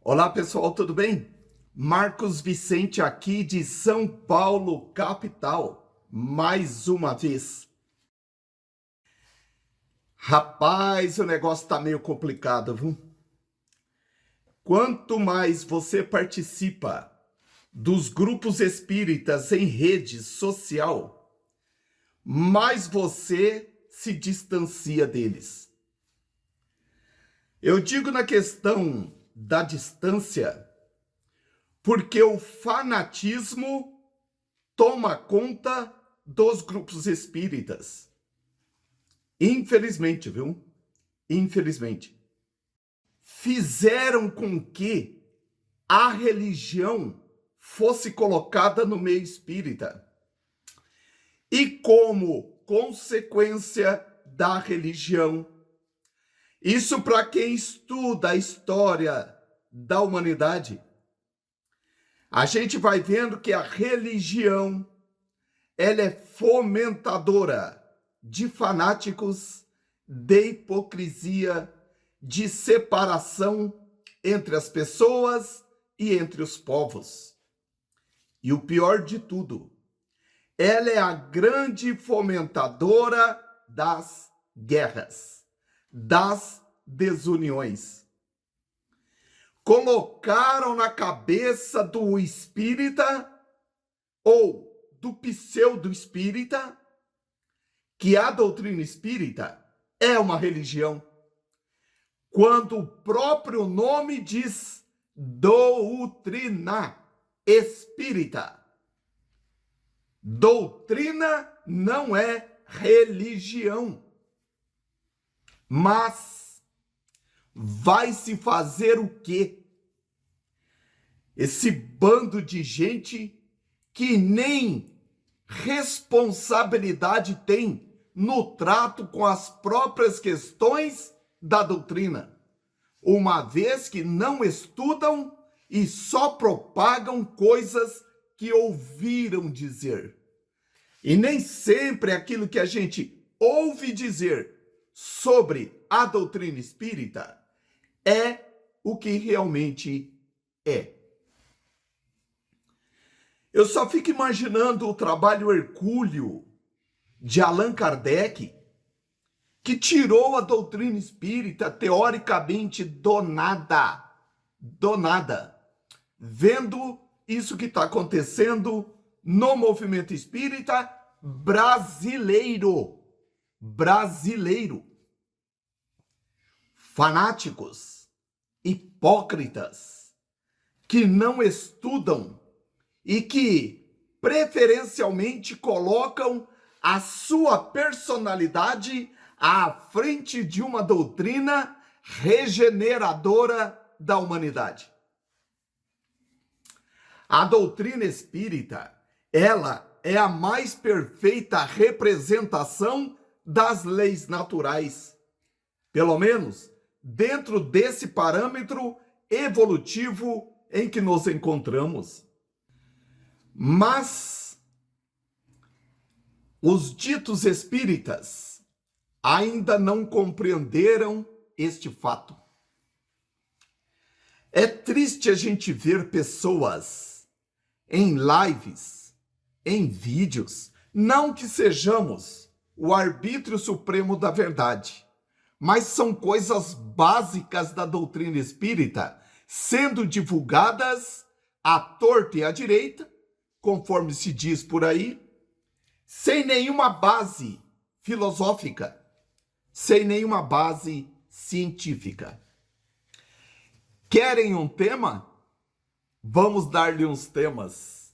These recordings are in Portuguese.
Olá pessoal, tudo bem? Marcos Vicente aqui de São Paulo, capital, mais uma vez. Rapaz, o negócio tá meio complicado, viu? Quanto mais você participa dos grupos espíritas em rede social, mais você se distancia deles. Eu digo na questão da distância, porque o fanatismo toma conta dos grupos espíritas. Infelizmente, viu? Infelizmente. Fizeram com que a religião fosse colocada no meio espírita. E como consequência da religião, isso para quem estuda a história da humanidade, a gente vai vendo que a religião, ela é fomentadora de fanáticos, de hipocrisia, de separação entre as pessoas e entre os povos. E o pior de tudo, ela é a grande fomentadora das guerras, das desuniões. Colocaram na cabeça do espírita ou do pseudo-espírita que a doutrina espírita é uma religião, quando o próprio nome diz doutrina espírita. Doutrina não é religião. Mas vai se fazer o quê? Esse bando de gente que nem responsabilidade tem no trato com as próprias questões da doutrina, uma vez que não estudam e só propagam coisas que ouviram dizer. E nem sempre aquilo que a gente ouve dizer sobre a doutrina espírita é o que realmente é. Eu só fico imaginando o trabalho hercúleo de Allan Kardec, que tirou a doutrina espírita teoricamente do nada, vendo isso que está acontecendo no movimento espírita brasileiro. Fanáticos, hipócritas, que não estudam e que preferencialmente colocam a sua personalidade à frente de uma doutrina regeneradora da humanidade. A doutrina espírita, ela é a mais perfeita representação das leis naturais, pelo menos dentro desse parâmetro evolutivo em que nos encontramos. Mas os ditos espíritas ainda não compreenderam este fato. É triste a gente ver pessoas em lives, em vídeos, não que sejamos o arbítrio supremo da verdade, mas são coisas básicas da doutrina espírita sendo divulgadas à torta e à direita, conforme se diz por aí, sem nenhuma base filosófica, sem nenhuma base científica. Querem um tema? Vamos dar-lhe uns temas.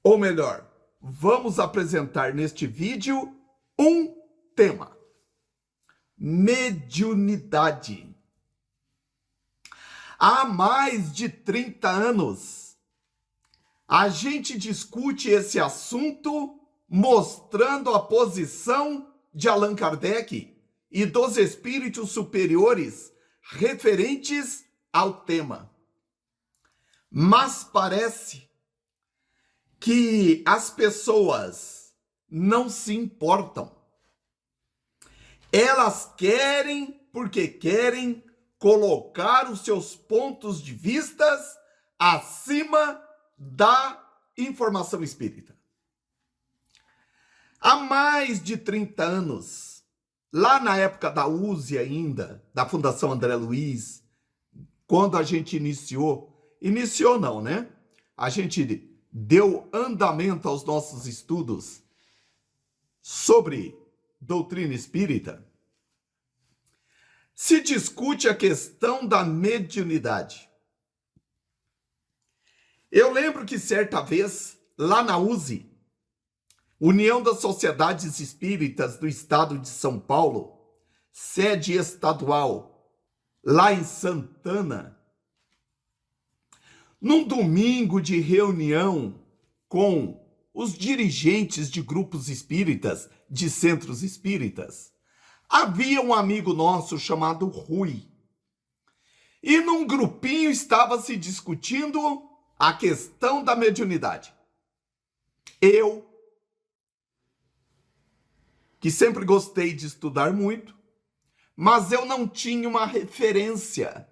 Ou melhor, vamos apresentar neste vídeo um tema: mediunidade. Há mais de 30 anos, a gente discute esse assunto mostrando a posição de Allan Kardec e dos espíritos superiores referentes ao tema. Mas parece que as pessoas não se importam. Elas querem, porque querem, colocar os seus pontos de vistas acima da informação espírita. Há mais de 30 anos, lá na época da USE ainda, da Fundação André Luiz, quando a gente iniciou não, né? A gente deu andamento aos nossos estudos sobre doutrina espírita, se discute a questão da mediunidade. Eu lembro que certa vez, lá na USE, União das Sociedades Espíritas do Estado de São Paulo, sede estadual, lá em Santana, num domingo de reunião com os dirigentes de grupos espíritas, de centros espíritas, havia um amigo nosso chamado Rui. E num grupinho estava se discutindo a questão da mediunidade. Eu, que sempre gostei de estudar muito, mas eu não tinha uma referência.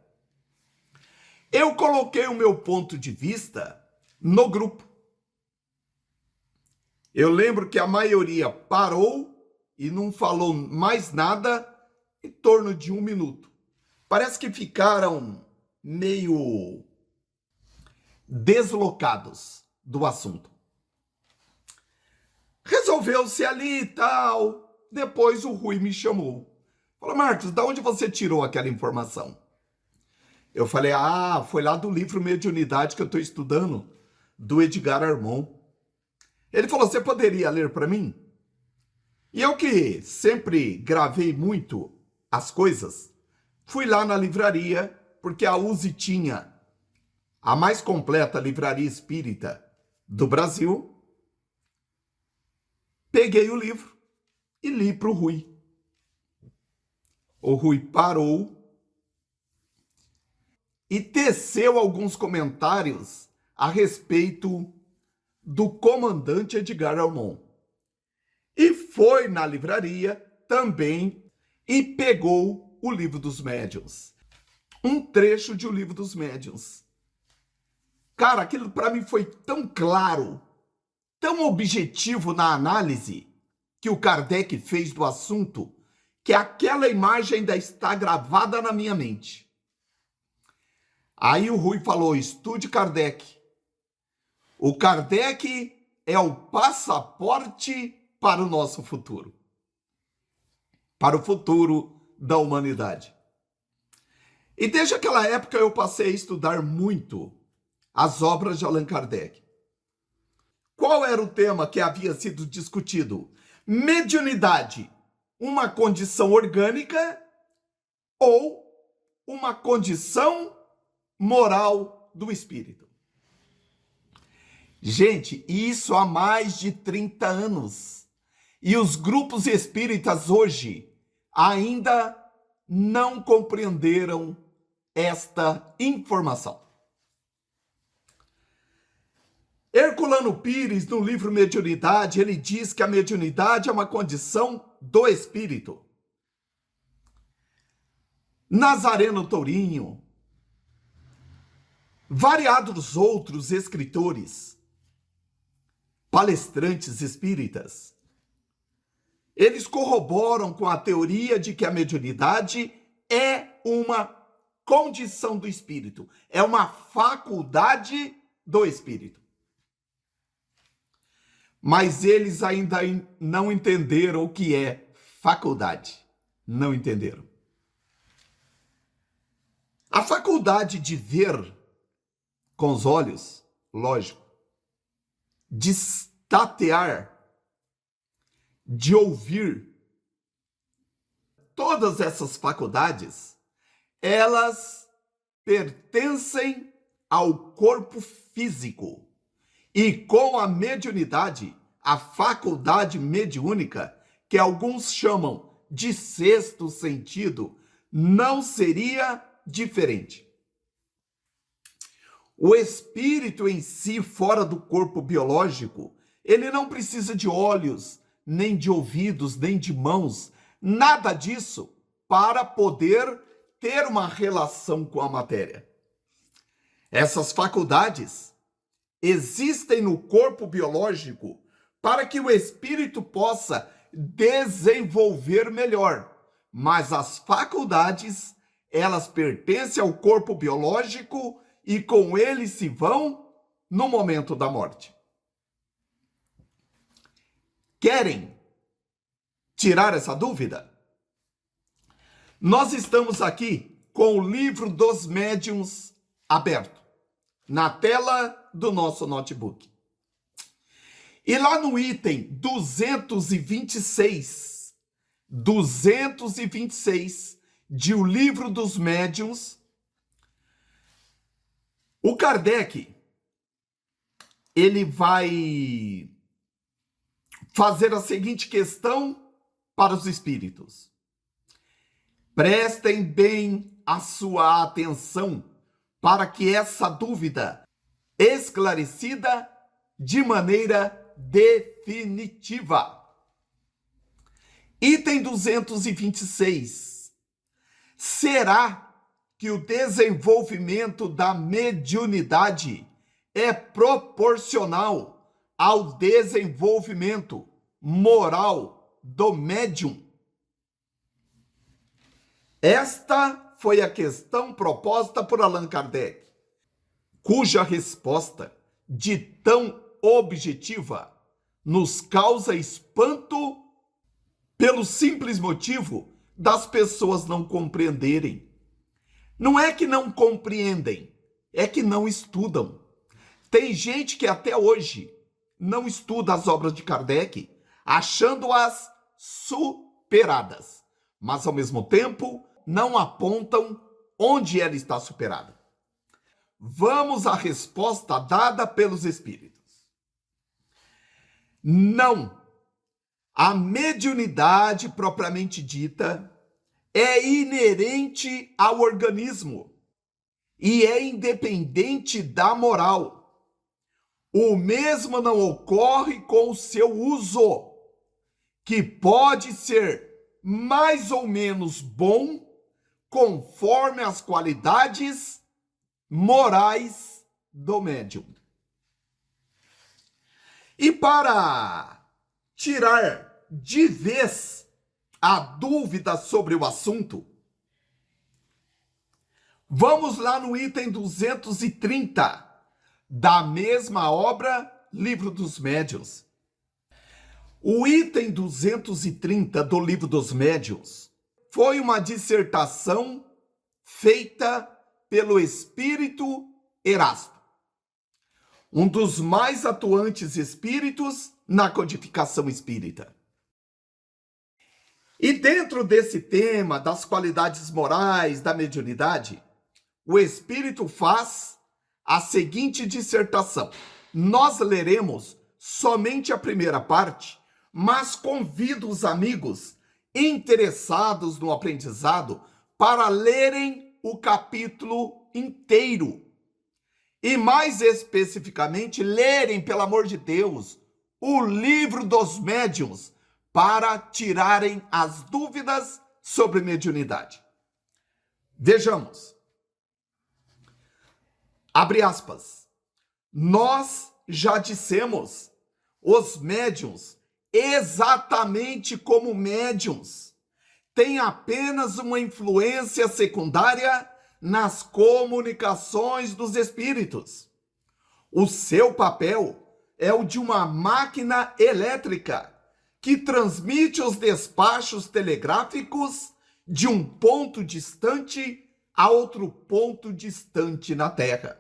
Eu coloquei o meu ponto de vista no grupo. Eu lembro que a maioria parou e não falou mais nada em torno de 1 minuto. Parece que ficaram meio deslocados do assunto. Resolveu-se ali e tal. Depois o Rui me chamou. Falou: Marcos, de onde você tirou aquela informação? Eu falei: foi lá do livro Mediunidade que eu estou estudando, do Edgar Armon. Ele falou: você poderia ler para mim? E eu, que sempre gravei muito as coisas, fui lá na livraria, porque a USE tinha a mais completa livraria espírita do Brasil. Peguei o livro e li para o Rui. O Rui parou e teceu alguns comentários a respeito do comandante Edgar Armon. E foi na livraria também e pegou o Livro dos Médiuns. Um trecho de O Livro dos Médiuns. Cara, aquilo para mim foi tão claro, tão objetivo na análise que o Kardec fez do assunto, que aquela imagem ainda está gravada na minha mente. Aí o Rui falou: estude Kardec. O Kardec é o passaporte para o nosso futuro. Para o futuro da humanidade. E desde aquela época eu passei a estudar muito as obras de Allan Kardec. Qual era o tema que havia sido discutido? Mediunidade, uma condição orgânica ou uma condição moral do espírito? Gente, isso há mais de 30 anos. E os grupos espíritas hoje ainda não compreenderam esta informação. Herculano Pires, no livro Mediunidade, ele diz que a mediunidade é uma condição do espírito. Nazareno Tourinho, variados outros escritores, palestrantes espíritas, eles corroboram com a teoria de que a mediunidade é uma condição do espírito, é uma faculdade do espírito. Mas eles ainda não entenderam o que é faculdade. Não entenderam. A faculdade de ver com os olhos, lógico, de tatear, de ouvir, todas essas faculdades, elas pertencem ao corpo físico. E com a mediunidade, a faculdade mediúnica, que alguns chamam de sexto sentido, não seria diferente. O espírito em si, fora do corpo biológico, ele não precisa de olhos, nem de ouvidos, nem de mãos, nada disso, para poder ter uma relação com a matéria. Essas faculdades existem no corpo biológico para que o espírito possa desenvolver melhor. Mas as faculdades, elas pertencem ao corpo biológico e com ele se vão no momento da morte. Querem tirar essa dúvida? Nós estamos aqui com o livro dos médiuns aberto na tela do nosso notebook. E lá no item 226 de O Livro dos Médiuns, o Kardec, ele vai fazer a seguinte questão para os espíritos. Prestem bem a sua atenção para que essa dúvida esclarecida de maneira definitiva. Item 226. Será que o desenvolvimento da mediunidade é proporcional ao desenvolvimento moral do médium? Esta foi a questão proposta por Allan Kardec, cuja resposta, de tão objetiva, nos causa espanto pelo simples motivo das pessoas não compreenderem. Não é que não compreendem, é que não estudam. Tem gente que até hoje não estuda as obras de Kardec, achando-as superadas, mas ao mesmo tempo não apontam onde ela está superada. Vamos à resposta dada pelos espíritos. Não. A mediunidade propriamente dita é inerente ao organismo e é independente da moral. O mesmo não ocorre com o seu uso, que pode ser mais ou menos bom conforme as qualidades morais do médium. E para tirar de vez a dúvida sobre o assunto, vamos lá no item 230 da mesma obra, Livro dos Médiuns. O item 230 do Livro dos Médiuns foi uma dissertação feita pelo espírito Erasto, um dos mais atuantes espíritos na codificação espírita. E dentro desse tema das qualidades morais da mediunidade, o espírito faz a seguinte dissertação. Nós leremos somente a primeira parte, mas convido os amigos interessados no aprendizado para lerem o capítulo inteiro. E mais especificamente, lerem, pelo amor de Deus, o Livro dos Médiuns, para tirarem as dúvidas sobre mediunidade. Vejamos. Abre aspas. Nós já dissemos, os médiuns, exatamente como médiuns, têm apenas uma influência secundária nas comunicações dos espíritos. O seu papel é o de uma máquina elétrica que transmite os despachos telegráficos de um ponto distante a outro ponto distante na Terra.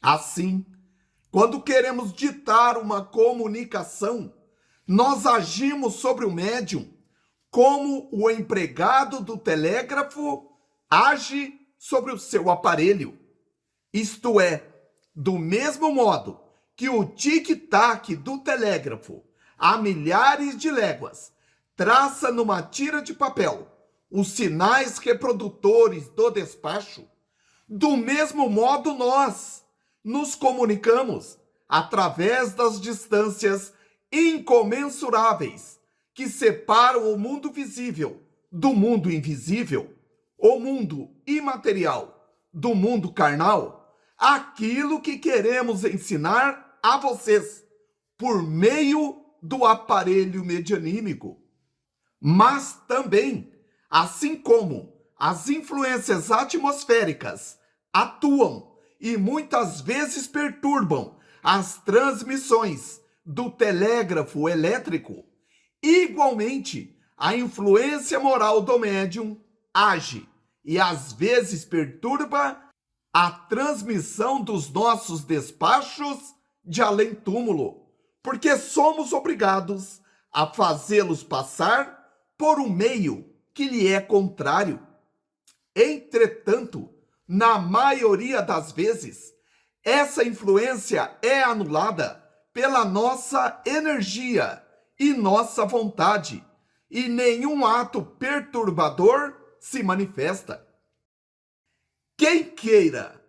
Assim, quando queremos ditar uma comunicação, nós agimos sobre o médium como o empregado do telégrafo age sobre o seu aparelho. Isto é, do mesmo modo que o tic-tac do telégrafo a milhares de léguas traça numa tira de papel os sinais reprodutores do despacho, do mesmo modo nós nos comunicamos através das distâncias incomensuráveis que separam o mundo visível do mundo invisível, o mundo imaterial do mundo carnal, aquilo que queremos ensinar a vocês por meio do aparelho medianímico. Mas também, assim como as influências atmosféricas atuam e muitas vezes perturbam as transmissões do telégrafo elétrico, igualmente a influência moral do médium age e às vezes perturba a transmissão dos nossos despachos de além-túmulo, porque somos obrigados a fazê-los passar por um meio que lhe é contrário. Entretanto, na maioria das vezes, essa influência é anulada pela nossa energia e nossa vontade, e nenhum ato perturbador se manifesta. Quem queira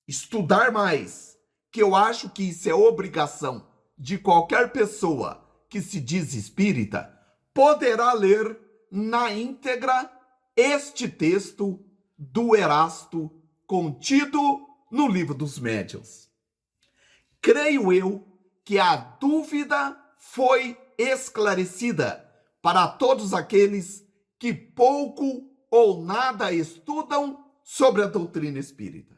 estudar mais, que eu acho que isso é obrigação de qualquer pessoa que se diz espírita, poderá ler na íntegra este texto do Erasto contido no Livro dos Médiuns. Creio eu que a dúvida foi esclarecida para todos aqueles que pouco ou nada estudam sobre a doutrina espírita.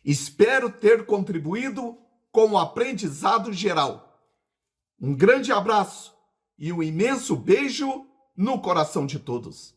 Espero ter contribuído com o aprendizado geral. Um grande abraço e um imenso beijo no coração de todos.